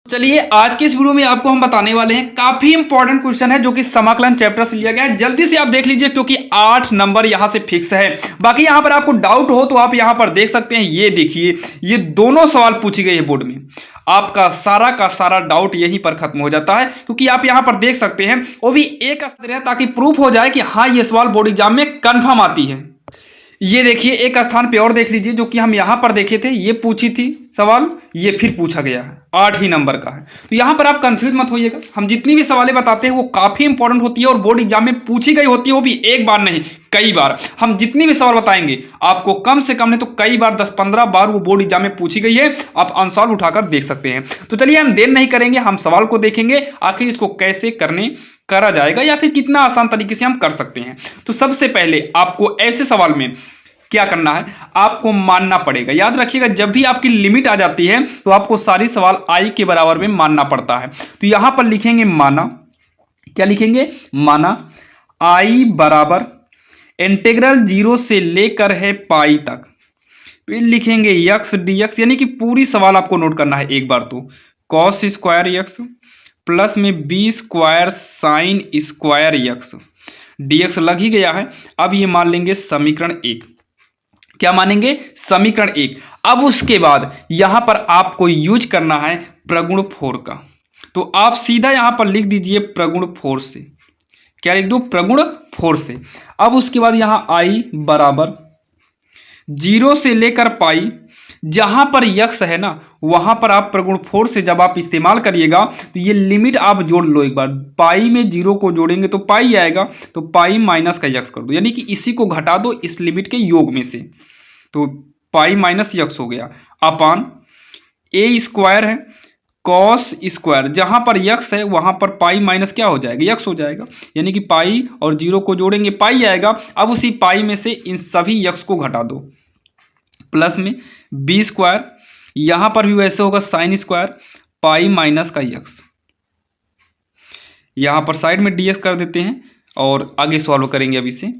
चलिए आज के इस वीडियो में आपको हम बताने वाले हैं, काफी इंपॉर्टेंट क्वेश्चन है जो कि समाकलन चैप्टर से लिया गया है। जल्दी से आप देख लीजिए क्योंकि 8 नंबर यहां से फिक्स है। बाकी यहां पर आपको डाउट हो तो आप यहां पर देख सकते हैं। ये देखिए, ये दोनों सवाल पूछी गई है बोर्ड में। आपका सारा का सारा डाउट यहीं पर खत्म हो जाता है क्योंकि आप यहां पर देख सकते हैं, वो भी एक स्तर है ताकि प्रूफ हो जाए कि हाँ ये सवाल बोर्ड एग्जाम में कंफर्म आती है। ये देखिए, एक स्थान पे और देख लीजिए जो कि हम यहां पर देखे थे, ये पूछी थी सवाल, ये फिर पूछा गया है, 8 ही नंबर का है। तो यहां पर आप कंफ्यूज मत होइएगा। हम जितनी भी सवालें बताते हैं वो काफी इंपॉर्टेंट होती है और बोर्ड एग्जाम में पूछी गई होती है, वो भी एक बार नहीं कई बार। हम जितनी भी सवाल बताएंगे आपको कम से कम नहीं तो कई बार 10-15 बार वो बोर्ड एग्जाम में पूछी गई है। आप आंसर उठाकर देख सकते हैं। तो चलिए हम देर नहीं करेंगे, हम सवाल को देखेंगे आखिर इसको कैसे करा जाएगा या फिर कितना आसान तरीके से हम कर सकते हैं। तो सबसे पहले आपको ऐसे सवाल में क्या करना है, आपको मानना पड़ेगा। याद रखिएगा, जब भी आपकी लिमिट आ जाती है तो आपको सारी सवाल आई के बराबर में मानना पड़ता है। तो यहां पर लिखेंगे माना, क्या लिखेंगे, माना आई बराबर इंटीग्रल 0 से लेकर है पाई तक। फिर लिखेंगे यक्स डीएक्स, यानी कि पूरी सवाल आपको नोट करना है एक बार। तो कॉस स्क्वायर यक्स प्लस में B square sine square x, dx लग ही गया है। अब ये मान लेंगे समीकरण 1। क्या मानेंगे, समीकरण 1। अब उसके बाद यहां पर आपको यूज करना है प्रगुण 4 का। तो आप सीधा यहां पर लिख दीजिए प्रगुण 4 से। क्या लिख दो, प्रगुण 4 से। अब उसके बाद यहां आई बराबर 0 से लेकर पाई, जहां पर यक्स है ना वहां पर आप प्रगुण 4 से जब आप इस्तेमाल करिएगा तो ये लिमिट आप जोड़ लो एक बार। पाई में 0 को जोड़ेंगे तो पाई आएगा, तो पाई माइनस का यक्स कर दो, यानी कि इसी को घटा दो इस लिमिट के योग में से। तो पाई माइनस यक्स हो गया अपान ए स्क्वायर है कॉस स्क्वायर, जहां पर यक्स है वहां पर पाई माइनस क्या हो जाएगा, यक्स हो जाएगा, यानी कि पाई और 0 को जोड़ेंगे पाई आएगा। अब उसी पाई में से इन सभी यक्स को घटा दो, प्लस में बी स्क्वायर, यहां पर भी वैसे होगा साइन स्क्वायर पाई माइनस का यक्स। यहां पर साइड में डीएक्स कर देते हैं और आगे सॉल्व करेंगे अभी से।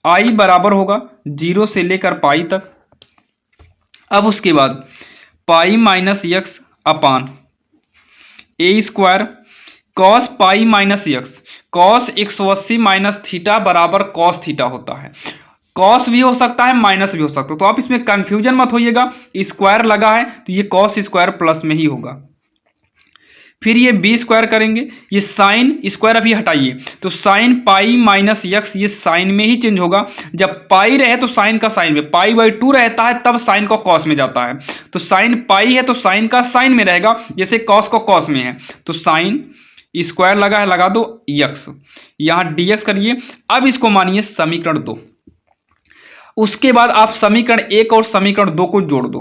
आई बराबर होगा 0 से लेकर पाई तक। अब उसके बाद पाई माइनस यक्स अपान ए square cos pi minus x, cos 180 minus theta बराबर कॉस थीटा होता है। कॉस भी हो सकता है माइनस भी हो सकता है, तो आप इसमें कंफ्यूजन मत होइएगा। स्क्वायर लगा है तो ये कॉस स्क्वायर प्लस में ही होगा। फिर ये बी स्क्वायर करेंगे, ये साइन स्क्वायर अभी हटाइए, तो साइन पाई माइनस यक्स ये साइन में ही चेंज होगा। जब पाई रहे तो साइन का साइन में, पाई बाई 2 रहता है तब साइन का कॉस में जाता है। तो साइन पाई है तो साइन का साइन में रहेगा, जैसे कॉस का कॉस में है। तो साइन स्क्वायर लगा है, लगा दो यक्स, यहां डीएक्स करिए। अब इसको मानिए समीकरण 2। उसके बाद आप समीकरण 1 और समीकरण 2 को जोड़ दो।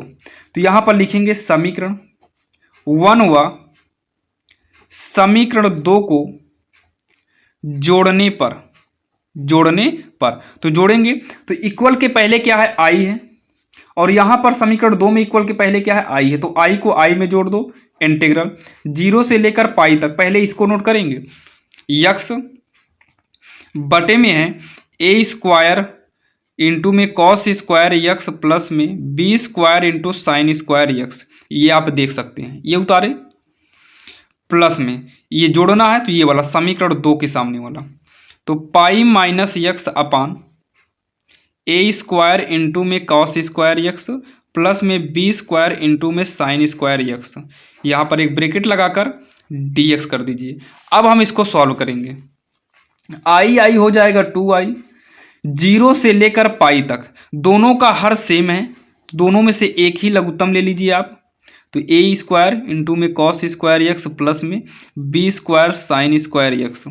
तो यहां पर लिखेंगे समीकरण 1 व समीकरण 2 को जोड़ने पर तो जोड़ेंगे तो इक्वल के पहले क्या है, आई है, और यहां पर समीकरण 2 में इक्वल के पहले क्या है, आई है। तो आई को आई में जोड़ दो, इंटीग्रल 0 से लेकर पाई तक। पहले इसको नोट करेंगे, यक्स बटे में है ए स्क्वायर इंटू में कॉस स्क्वायर यक्स प्लस में B square into sine square x. ये आप देख सकते हैं, ये उतारे प्लस में ये जोड़ना है तो ये वाला समीकरण 2 के सामने वाला। तो पाई माइनस यक्स अपान ए स्क्वायर इंटू में कॉस स्क्वायर यक्स प्लस में बी स्क्वायर इंटू में साइन स्क्वायर यक्स। यहां पर एक ब्रैकेट लगाकर डीएक्स कर दीजिए। अब हम इसको सॉल्व करेंगे। आई आई हो जाएगा 2i, 0 से लेकर पाई तक, दोनों का हर सेम है, दोनों में से एक ही लघुत्तम ले लीजिए आप। तो ए स्क्वायर इंटू में कॉस स्क्वायर यक्स प्लस में B square sine square x.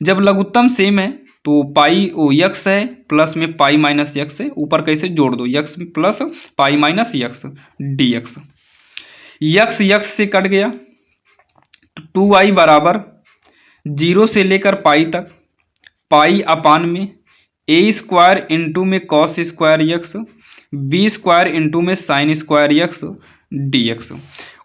जब लघुत्तम सेम है तो पाई ओ यक्स है प्लस में पाई माइनस यक्स है, ऊपर कैसे जोड़ दो, x plus pi minus x dx. X x से कट गया, 2i बराबर 0 से लेकर पाई तक पाई अपान में ए स्क्वायर इंटू में cos square x B square into में साइन स्क्वायर यक्स डीएक्स।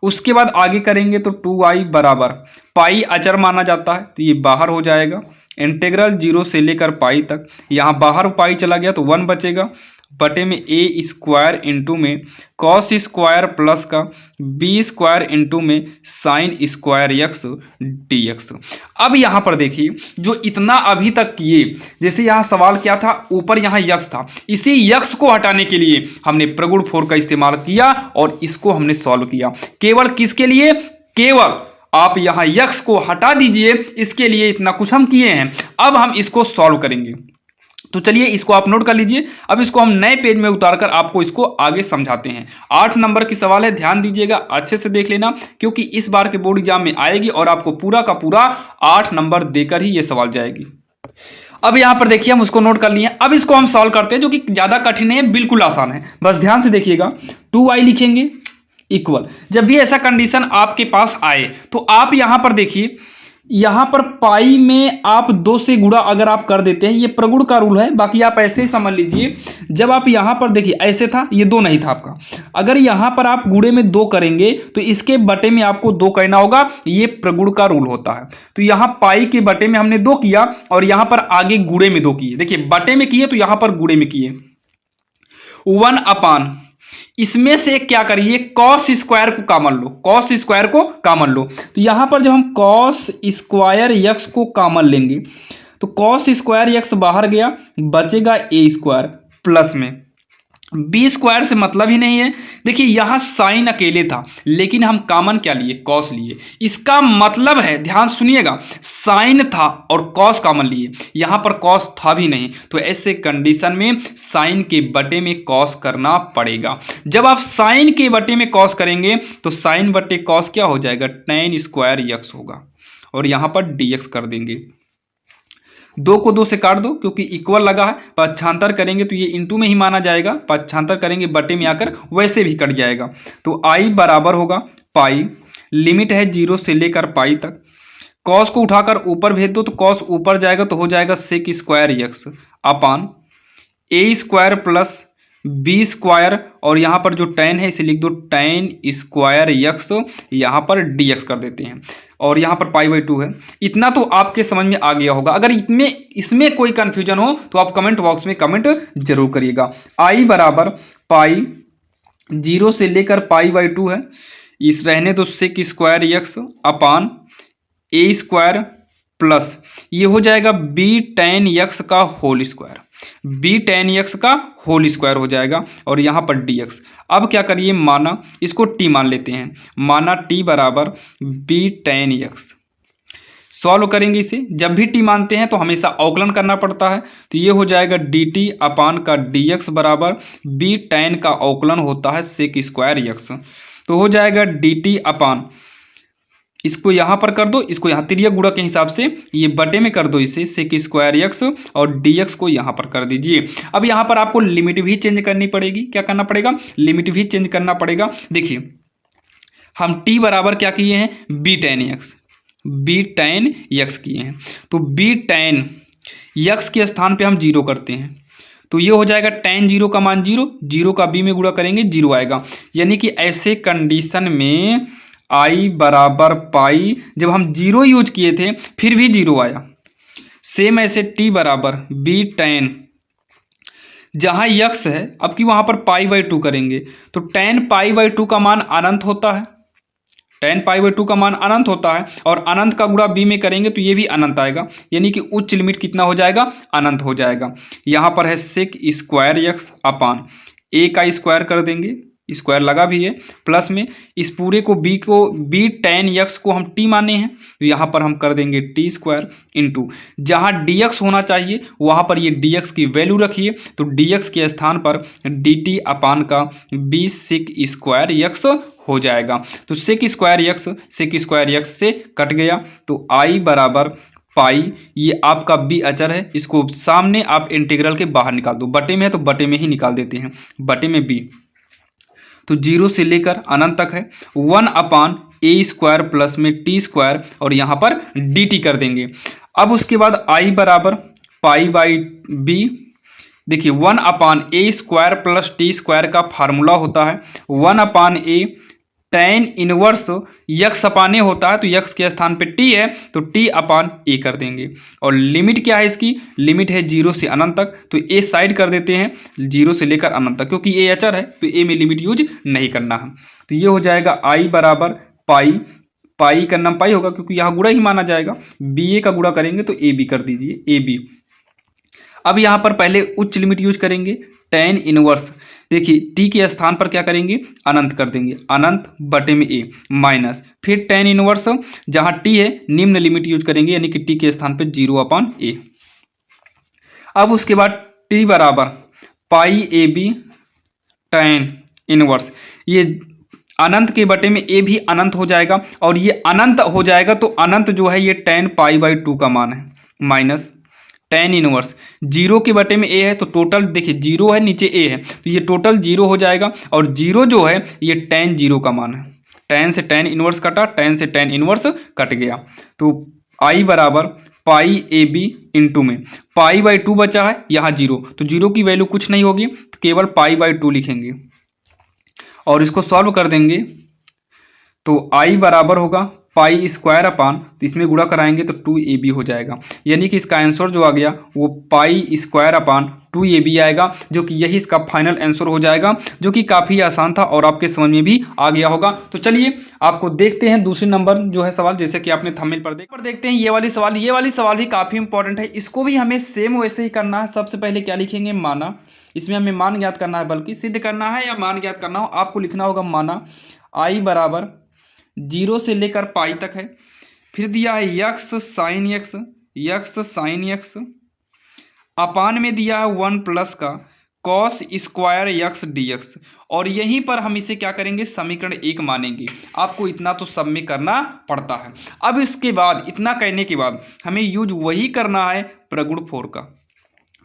उसके बाद आगे करेंगे तो 2i बराबर पाई अचर माना जाता है तो ये बाहर हो जाएगा, इंटीग्रल 0 से लेकर पाई तक, यहाँ बाहर पाई चला गया तो 1 बचेगा बटे में ए स्क्वायर इंटू में कॉस स्क्वायर प्लस का बी स्क्वायर इंटू में sine square x D x. अब यहाँ पर देखिए जो इतना अभी तक किए, जैसे यहाँ सवाल क्या था, ऊपर यहाँ यक्स था, इसी यक्स को हटाने के लिए हमने प्रगुण 4 का इस्तेमाल किया और इसको हमने सॉल्व किया। केवल किसके लिए? केवल आप यहाँ यक्स को हटा दीजिए, इसके लिए इतना कुछ हम किए हैं। अब हम इसको सॉल्व करेंगे, तो चलिए इसको आप नोट कर लीजिए। अब इसको हम नए पेज में उतारकर आपको इसको आगे समझाते हैं। 8 नंबर की सवाल है, ध्यान दीजिएगा, अच्छे से देख लेना, क्योंकि इस बार के बोर्ड एग्जाम में आएगी और आपको पूरा का पूरा 8 नंबर देकर ही ये सवाल जाएगी। अब यहां पर देखिए हम उसको नोट कर लिए। अब इसको हम सॉल्व करते हैं, जो कि ज्यादा कठिन है, बिल्कुल आसान है। बस ध्यान से देखिएगा, 2y लिखेंगे इक्वल, जब भी ऐसा कंडीशन आपके पास आए तो आप यहां पर देखिए, यहां पर पाई में आप 2 से गुणा अगर आप कर देते हैं, ये प्रगुण का रूल है, बाकी आप ऐसे ही समझ लीजिए। जब आप यहां पर देखिए ऐसे था, ये 2 नहीं था आपका, अगर यहां पर आप गुणे में 2 करेंगे तो इसके बटे में आपको 2 कहना होगा, ये प्रगुण का रूल होता है। तो यहां पाई के बटे में हमने 2 किया और यहां पर आगे गुणे में 2 किए। देखिए बटे में किए तो यहां पर गुणे में किए, 1 अपान, इसमें से क्या करिए, कॉस स्क्वायर को कॉमन लो, कॉस स्क्वायर को कॉमन लो। तो यहां पर जब हम कॉस स्क्वायर यक्स को कॉमन लेंगे तो कॉस स्क्वायर यक्स बाहर गया, बचेगा ए स्क्वायर प्लस में बी स्क्वायर से मतलब ही नहीं है। देखिए यहां साइन अकेले था, लेकिन हम कॉमन क्या लिए, कॉस लिए। इसका मतलब है, ध्यान सुनिएगा, साइन था और कॉस कॉमन लिए, यहां पर कॉस था भी नहीं, तो ऐसे कंडीशन में साइन के बटे में कॉस करना पड़ेगा। जब आप साइन के बटे में कॉस करेंगे तो साइन बटे कॉस क्या हो जाएगा, tan स्क्वायर यक्स होगा, और यहां पर dx कर देंगे। 2 को 2 से काट दो, क्योंकि इक्वल लगा है, पक्षांतर करेंगे तो ये इंटू में ही माना जाएगा, पक्षांतर करेंगे बटे में आकर वैसे भी कट जाएगा। तो आई बराबर होगा पाई, लिमिट है 0 से लेकर पाई तक, कॉस को उठाकर ऊपर भेज दो तो कॉस ऊपर जाएगा तो हो जाएगा सेक स्क्वायर यक्स अपान ए स्क्वायर प्लस बी स्क्वायर, और यहां पर जो tan है इसे लिख दो tan स्क्वायर यक्स, यहां पर dx कर देते हैं, और यहां पर पाई बाई 2 है। इतना तो आपके समझ में आ गया होगा। अगर इसमें कोई कंफ्यूजन हो तो आप कमेंट बॉक्स में कमेंट जरूर करिएगा। आई बराबर पाई 0 से लेकर पाई बाई 2 है, इस रहने दो सेक स्क्वायर यक्स अपान ए स्क्वायर प्लस ये हो जाएगा बी tan यक्स का whole square, B tan x का होल स्क्वायर हो जाएगा, और यहां पर dx। अब क्या करिए, माना इसको t मान लेते हैं, माना t बराबर बी tan यक्स। सॉल्व करेंगे इसे, जब भी t मानते हैं तो हमेशा अवकलन करना पड़ता है, तो ये हो जाएगा dt अपान का dx बराबर बी tan का अवकलन होता है सेक स्क्वायर यक्स, तो हो जाएगा dt अपान, इसको यहां पर कर दो, इसको यहां तिर्यक गुणा के हिसाब से ये बटे में कर दो इसे सेक स्क्वायर यक्स, और dx को यहां पर कर दीजिए। अब यहां पर आपको लिमिट भी चेंज करनी पड़ेगी, क्या करना पड़ेगा, लिमिट भी चेंज करना पड़ेगा। देखिए हम t बराबर क्या किए हैं, B tan x, B tan x किए हैं, तो बी tan यक्स के स्थान पे हम 0 करते हैं, तो ये हो जाएगा tan 0 का मान 0, 0 का b में गुणा करेंगे 0 आएगा। यानी कि ऐसे कंडीशन में आई बराबर पाई, जब हम 0 यूज किए थे फिर भी 0 आया। सेम ऐसे t बराबर बी tan, जहां यक्स है अब की वहां पर पाई बाई 2 करेंगे, तो tan पाई बाई 2 का मान अनंत होता है, tan पाई बाई 2 का मान अनंत होता है, और अनंत का गुणा b में करेंगे तो ये भी अनंत आएगा, यानी कि उच्च लिमिट कितना हो जाएगा, अनंत हो जाएगा। यहां पर है sec square x upon a का स्क्वायर कर देंगे, स्क्वायर लगा भी है, प्लस में इस पूरे को बी tan यक्स को हम t माने हैं, तो यहाँ पर हम कर देंगे t स्क्वायर इंटू, जहाँ dx होना चाहिए वहाँ पर ये dx की वैल्यू रखिए, तो dx के स्थान पर dt अपान का b सेक स्क्वायर यक्स हो जाएगा। तो सेक स्क्वायर यक्स से कट गया, तो i बराबर पाई, ये आपका b अचर है, इसको सामने आप इंटीग्रल के बाहर निकाल दो, बटे में है तो बटे में ही निकाल देते हैं, बटे में b, तो 0 से लेकर अनंत तक है, 1 अपान ए स्क्वायर प्लस में टी स्क्वायर, और यहाँ पर dt कर देंगे। अब उसके बाद i बराबर पाई बाई b, देखिए 1 अपान ए स्क्वायर प्लस टी स्क्वायर का फार्मूला होता है 1 अपान ए tan इनवर्स यक्स अपान ए होता है, तो यक्स के स्थान पे t है तो t अपान ए कर देंगे। और लिमिट क्या है इसकी, लिमिट है 0 से अनंत तक, तो a साइड कर देते हैं 0 से लेकर अनंत तक, क्योंकि a अचर है तो a में लिमिट यूज नहीं करना है। तो ये हो जाएगा i बराबर पाई, पाई का नाम पाई होगा क्योंकि यहाँ गुणा ही माना जाएगा, बी ए का गुणा करेंगे तो ए बी कर दीजिए, ए बी। अब यहाँ पर पहले उच्च लिमिट यूज करेंगे, tan इनवर्स, देखिए t के स्थान पर क्या करेंगे, अनंत कर देंगे, अनंत बटे में a माइनस, फिर tan इनवर्स जहाँ t है निम्न लिमिट यूज करेंगे, यानी कि t के स्थान पर 0 अपान a। अब उसके बाद t बराबर पाई ए बी tan इनवर्स, ये अनंत के बटे में a भी अनंत हो जाएगा, और ये अनंत हो जाएगा तो अनंत जो है ये tan पाई बाई 2 का मान है, माइनस tan इनवर्स 0 के बटे में a है, तो टोटल देखिए 0 है नीचे a है, तो ये टोटल 0 हो जाएगा, और 0 जो है ये tan 0 का मान है, tan से tan इनवर्स कटा, tan से tan इनवर्स कट गया, तो i बराबर पाई ए बी इंटू में पाई बाई 2 बचा है, यहाँ 0, तो 0 की वैल्यू कुछ नहीं होगी, तो केवल पाई बाई 2 लिखेंगे और इसको सॉल्व कर देंगे, तो i बराबर होगा पाई स्क्वायर अपान, तो इसमें गुणा कराएंगे तो 2ab हो जाएगा, यानी कि इसका आंसर जो आ गया वो पाई स्क्वायर अपान 2ab आएगा, जो कि यही इसका फाइनल आंसर हो जाएगा, जो कि काफ़ी आसान था और आपके समझ में भी आ गया होगा। तो चलिए आपको देखते हैं दूसरे नंबर जो है सवाल, जैसे कि आपने थंबनेल पर देखते हैं ये वाली सवाल भी काफ़ी इंपॉर्टेंट है, इसको भी हमें सेम वैसे ही करना है। सबसे पहले क्या लिखेंगे, माना, इसमें हमें मान ज्ञात करना है, बल्कि सिद्ध करना है या मान ज्ञात करना हो, आपको लिखना होगा माना i बराबर 0 से लेकर पाई तक है, फिर दिया है यक्स साइन यक्स अपान में दिया है 1 प्लस का कॉस स्क्वायर यक्स डीएक्स, और यहीं पर हम इसे क्या करेंगे, समीकरण 1 मानेंगे। आपको इतना तो सब में करना पड़ता है। अब इसके बाद इतना करने के बाद हमें यूज वही करना है प्रगुण 4 का,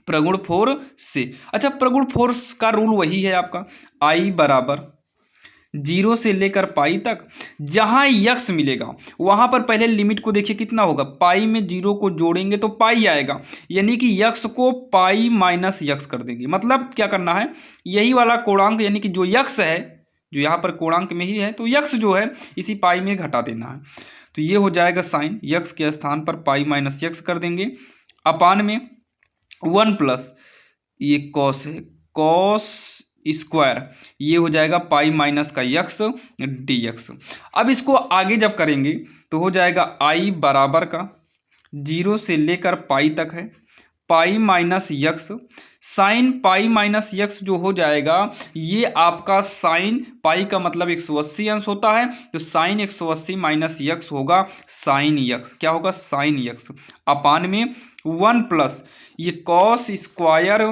प्रगुण 4 से। अच्छा, प्रगुण 4 का रूल वही है आपका, i बराबर 0 से लेकर पाई तक, जहां यक्स मिलेगा वहां पर पहले लिमिट को देखिए कितना होगा, पाई में 0 को जोड़ेंगे तो पाई आएगा, यानी कि यक्स को पाई माइनस यक्स कर देंगे। मतलब क्या करना है, यही वाला कोणांक यानी कि जो यक्स है, जो यहाँ पर कोणांक में ही है, तो यक्स जो है इसी पाई में घटा देना है। तो ये हो जाएगा साइन, यक्स के स्थान पर पाई माइनस यक्स कर देंगे, अपान में 1 प्लस ये कॉस है, कॉस स्क्वायर, ये हो जाएगा पाई माइनस का यक्स डीएक्स। अब इसको आगे जब करेंगे तो हो जाएगा i बराबर का 0 से लेकर पाई तक है, पाई minus x, sine pi minus x जो हो जाएगा, ये आपका साइन पाई का मतलब 180 अंश होता है, तो साइन 180 माइनस यक्स होगा साइन यक्स, क्या होगा, साइन यक्स, अपान में 1 प्लस ये cos square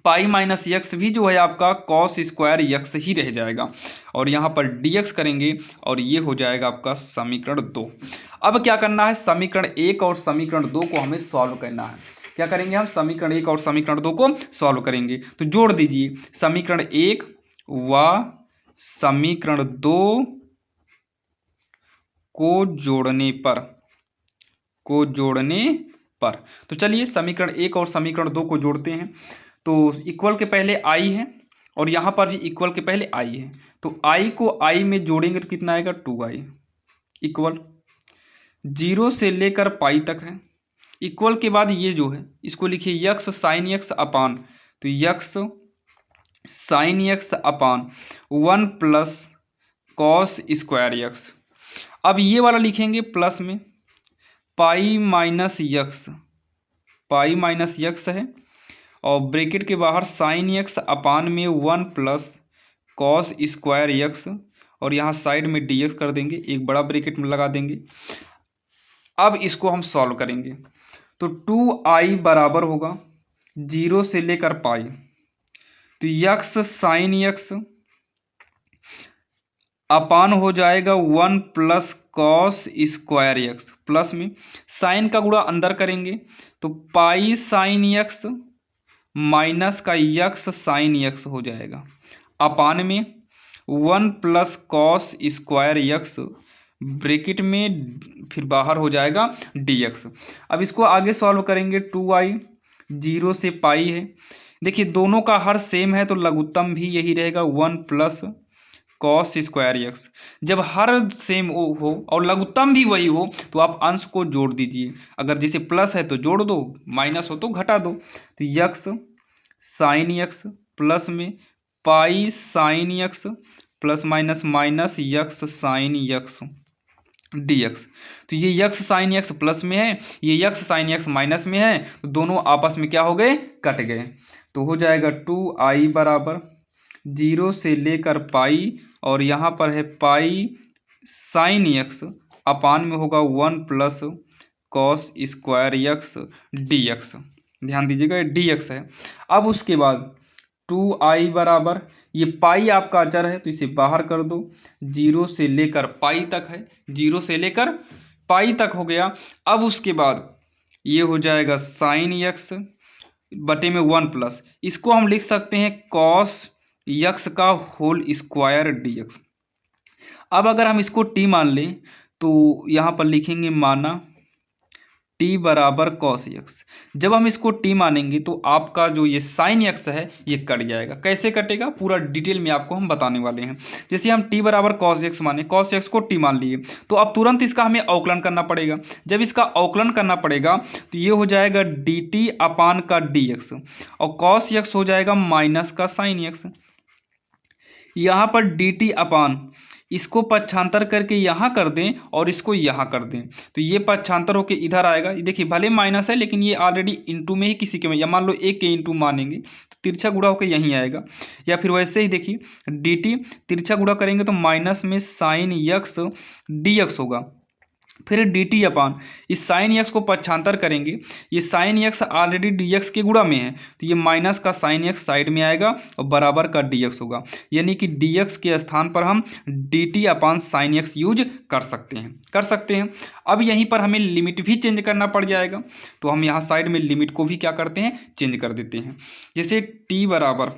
pi minus x भी जो है आपका कॉस स्क्वायर यक्स ही रह जाएगा, और यहाँ पर dx करेंगे और ये हो जाएगा आपका समीकरण 2। अब क्या करना है, समीकरण 1 और समीकरण 2 को हमें सॉल्व करना है। क्या करेंगे हम, समीकरण 1 और समीकरण 2 को सॉल्व करेंगे, तो जोड़ दीजिए समीकरण 1 व समीकरण 2 को जोड़ने पर, तो चलिए समीकरण 1 और समीकरण 2 को जोड़ते हैं। तो इक्वल के पहले i है और यहाँ पर भी इक्वल के पहले i है, तो i को i में जोड़ेंगे तो कितना आएगा, 2i इक्वल 0 से लेकर पाई तक है, इक्वल के बाद ये जो है इसको लिखिए यक्स साइन यक्स अपान, तो यक्स साइन यक्स अपान 1 प्लस कॉस स्क्वायर यक्स। अब ये वाला लिखेंगे प्लस में पाई माइनस यक्स है, और ब्रैकेट के बाहर साइन यक्स अपान में 1 प्लस कॉस स्क्वायर यक्स, और यहाँ साइड में dx कर देंगे, एक बड़ा ब्रैकेट में लगा देंगे। अब इसको हम सॉल्व करेंगे, तो 2i बराबर होगा 0 से लेकर पाई, तो यक्स साइन यक्स अपान हो जाएगा 1 plus cos square x, plus में साइन का गुणा अंदर करेंगे तो पाई साइन यक्स माइनस का यक्स साइन यक्स हो जाएगा, अपान में 1 plus cos square x bracket में फिर बाहर हो जाएगा dx। अब इसको आगे सॉल्व करेंगे, 2i 0 से पाई है, देखिए दोनों का हर सेम है तो लघुत्तम भी यही रहेगा 1 प्लस कॉस स्क्वायर एक्स। जब हर सेम हो और लघुत्तम भी वही हो तो आप अंश को जोड़ दीजिए, अगर जैसे प्लस है तो जोड़ दो, माइनस हो तो घटा दो। तो यक्स साइन यक्स प्लस में pi sine x plus minus minus x sign x dx। तो ये यक्स साइन यक्स प्लस में है, ये यक्स साइन यक्स माइनस में है, तो दोनों आपस में क्या हो गए, कट गए। तो हो जाएगा 2i बराबर 0 से लेकर पाई, और यहाँ पर है पाई साइन यक्स अपान में होगा 1 plus cos square x dx। ध्यान दीजिएगा dx है। अब उसके बाद 2i बराबर, ये पाई आपका अचर है तो इसे बाहर कर दो, 0 से लेकर पाई तक है, 0 से लेकर पाई तक हो गया। अब उसके बाद ये हो जाएगा साइन यक्स बटे में 1 प्लस, इसको हम लिख सकते हैं कॉस यक्स का होल स्क्वायर dx। अब अगर हम इसको t मान लें तो यहाँ पर लिखेंगे माना t बराबर कॉस यक्स। जब हम इसको t मानेंगे तो आपका जो ये साइन यक्स है ये कट जाएगा। कैसे कटेगा पूरा डिटेल में आपको हम बताने वाले हैं। जैसे हम t बराबर कॉस यक्स माने, कॉस यक्स को t मान लिए, तो अब तुरंत इसका हमें अवकलन करना पड़ेगा। जब इसका अवकलन करना पड़ेगा तो ये हो जाएगा dt अपान का dx, और कॉस यक्स हो जाएगा माइनस का साइन यक्स। यहाँ पर dt अपान, इसको पक्षांतर करके यहाँ कर दें और इसको यहाँ कर दें, तो ये पक्षांतर होके इधर आएगा। ये देखिए भले माइनस है लेकिन ये ऑलरेडी इंटू में ही किसी के में, या मान लो एक के इंटू मानेंगे तो तिरछा गुणा होकर यहीं आएगा। या फिर वैसे ही देखिए dt तिरछा गुणा करेंगे तो माइनस में साइन यक्स dx होगा। फिर dt अपान, इस साइन यक्स को पक्षांतर करेंगे, ये साइन यक्स ऑलरेडी dx के गुणा में है तो ये माइनस का साइन यक्स साइड में आएगा और बराबर का dx होगा। यानी कि dx के स्थान पर हम dt अपान साइन यक्स यूज कर सकते हैं। अब यहीं पर हमें लिमिट भी चेंज करना पड़ जाएगा, तो हम यहाँ साइड में लिमिट को भी क्या करते हैं, चेंज कर देते हैं। जैसे t बराबर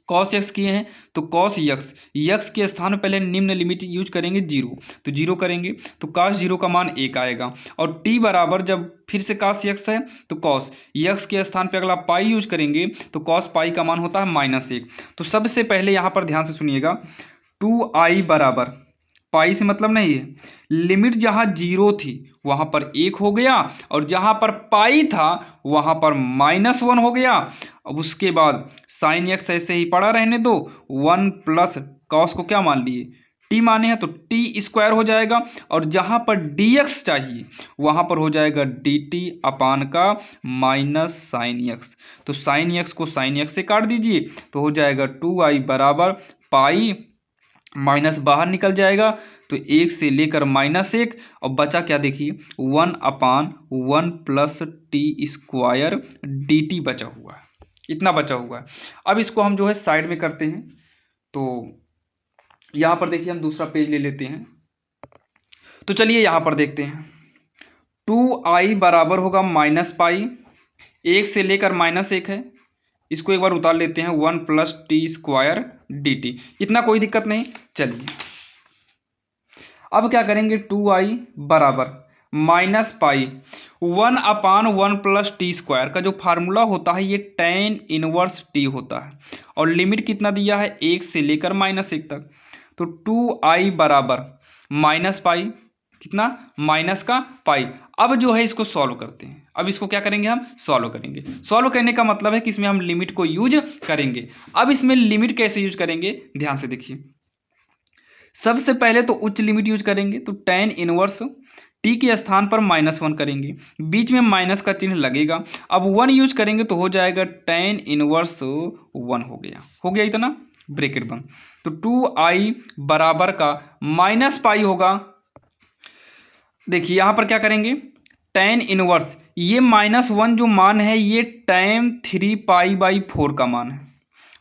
कॉस यक्स किए हैं तो कॉस यक्स, यक्स के स्थान में पहले निम्न लिमिट यूज करेंगे 0, तो 0 करेंगे तो कॉस 0 का मान 1 आएगा। और t बराबर जब फिर से कॉस यक्स है तो कॉस यक्स के स्थान पे अगला पाई यूज करेंगे तो कॉस पाई का मान होता है -1। तो सबसे पहले यहाँ पर ध्यान से सुनिएगा, 2i बराबर, पाई से मतलब नहीं है, लिमिट जहाँ 0 थी वहाँ पर 1 हो गया, और जहाँ पर पाई था वहाँ पर -1 हो गया। अब उसके बाद साइन एक्स ऐसे ही पड़ा रहने दो, 1 प्लस कॉस को क्या मान लिए, t माने हैं तो t स्क्वायर हो जाएगा, और जहाँ पर dx चाहिए वहाँ पर हो जाएगा dt अपान का माइनस साइन एक्स। तो साइन एक्स को साइन एक्स से काट दीजिए तो हो जाएगा 2i बराबर पाई, माइनस बाहर निकल जाएगा तो 1 से लेकर -1, और बचा क्या देखिए 1 अपान 1 प्लस टी स्क्वायर dt बचा हुआ है, इतना बचा हुआ है। अब इसको हम जो है साइड में करते हैं, तो यहाँ पर देखिए हम दूसरा पेज ले लेते हैं। तो चलिए यहाँ पर देखते हैं, 2i बराबर होगा -पाई, 1 से लेकर -1 है, इसको एक बार उतार लेते हैं, 1 प्लस टी स्क्वायर dt, इतना कोई दिक्कत नहीं। चलिए अब क्या करेंगे, 2i बराबर -पाई 1 अपान 1 प्लस टी स्क्वायर का जो फार्मूला होता है ये tan इनवर्स t होता है, और लिमिट कितना दिया है 1 से लेकर -1 तक। तो 2i बराबर -पाई, कितना माइनस का पाई। अब जो है इसको सॉल्व करते हैं, अब इसको क्या करेंगे, हम सॉल्व करेंगे। सॉल्व करने का मतलब है कि इसमें हम लिमिट को यूज करेंगे। अब इसमें लिमिट कैसे यूज करेंगे, ध्यान से देखिए। सबसे पहले तो उच्च लिमिट यूज करेंगे, तो tan इनवर्स t के स्थान पर -1 करेंगे, बीच में माइनस का चिन्ह लगेगा। अब 1 यूज करेंगे तो हो जाएगा tan इनवर्स 1 हो गया इतना, ब्रैकेट बंद। तो 2i बराबर का -पाई होगा। देखिए यहाँ पर क्या करेंगे, tan इनवर्स, ये -1 जो मान है ये tan 3π/4 का मान है,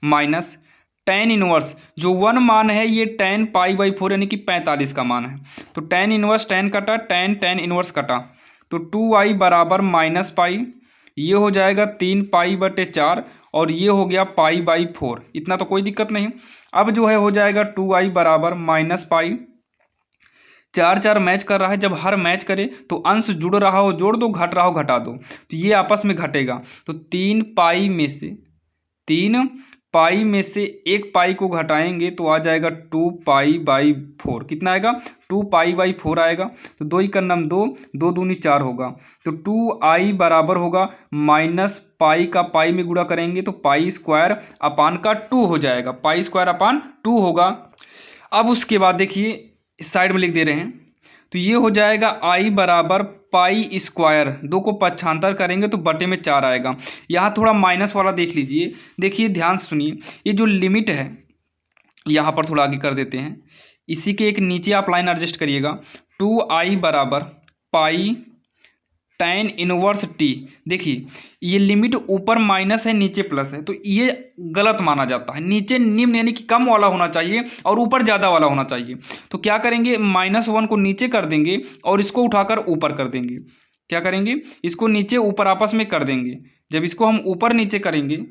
माइनस tan इनवर्स जो 1 मान है ये tan π/4 यानी कि 45 का मान है। तो tan इनवर्स tan कटा, tan इनवर्स कटा, तो 2i बराबर -पाई, ये हो जाएगा 3π/4, और ये हो गया π/4, इतना तो कोई दिक्कत नहीं। अब जो है हो जाएगा 2i बराबर -पाई, 4 मैच कर रहा है, जब हर मैच करे तो अंश जुड़ रहा हो जोड़ दो, घट रहा हो घटा दो, तो ये आपस में घटेगा। तो 3 पाई में से 3 पाई में से एक पाई को घटाएंगे तो आ जाएगा 2 पाई/4। कितना आएगा? 2 पाई/4 आएगा। तो 2 का नम 2, 2 दूनी 4 होगा। तो 2i बराबर होगा माइनस पाई का पाई में गुणा करेंगे तो पाई² हो जाएगा। पाई² होगा। अब उसके बाद देखिए इस साइड में लिख दे रहे हैं, तो ये हो जाएगा i बराबर पाई²। 2 को पक्षांतर करेंगे तो बटे में 4 आएगा। यहाँ थोड़ा माइनस वाला देख लीजिए, देखिए ध्यान से सुनिए, ये जो लिमिट है यहाँ पर थोड़ा आगे कर देते हैं, इसी के एक नीचे आप लाइन एडजस्ट करिएगा। 2i बराबर पाई tan इनवर्स t। देखिए ये लिमिट ऊपर माइनस है, नीचे प्लस है, तो ये गलत माना जाता है। नीचे निम्न यानी कि कम वाला होना चाहिए और ऊपर ज़्यादा वाला होना चाहिए। तो क्या करेंगे, -1 को नीचे कर देंगे और इसको उठाकर ऊपर कर देंगे। क्या करेंगे, इसको नीचे ऊपर आपस में कर देंगे। जब इसको हम ऊपर नीचे करेंगे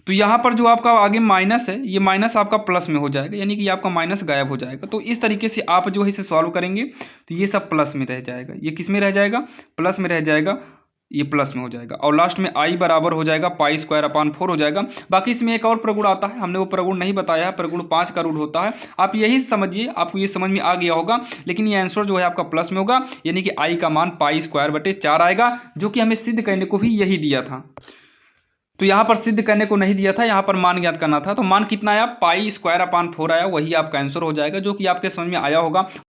तो यहाँ पर जो आपका आगे माइनस है, ये माइनस आपका प्लस में हो जाएगा, यानी कि आपका माइनस गायब हो जाएगा। तो इस तरीके से आप जो है इसे सॉल्व करेंगे तो ये सब प्लस में रह जाएगा। ये किस में रह जाएगा? प्लस में रह जाएगा, ये प्लस में हो जाएगा। और लास्ट में i बराबर हो जाएगा पाई² हो जाएगा। बाकी इसमें एक और प्रगुण आता है, हमने वो प्रगुण नहीं बताया है, प्रगुण 5 का रूट होता है। आप यही समझिए, आपको ये समझ में आ गया होगा। लेकिन ये आंसर जो है आपका प्लस में होगा, यानी कि i का मान पाई²/4 आएगा, जो कि हमें सिद्ध करने को भी यही दिया था। तो यहाँ पर सिद्ध करने को नहीं दिया था, यहाँ पर मान ज्ञात करना था। तो मान कितना आया? पाई² 4 आया, वही आपका आंसर हो जाएगा, जो कि आपके समझ में आया होगा।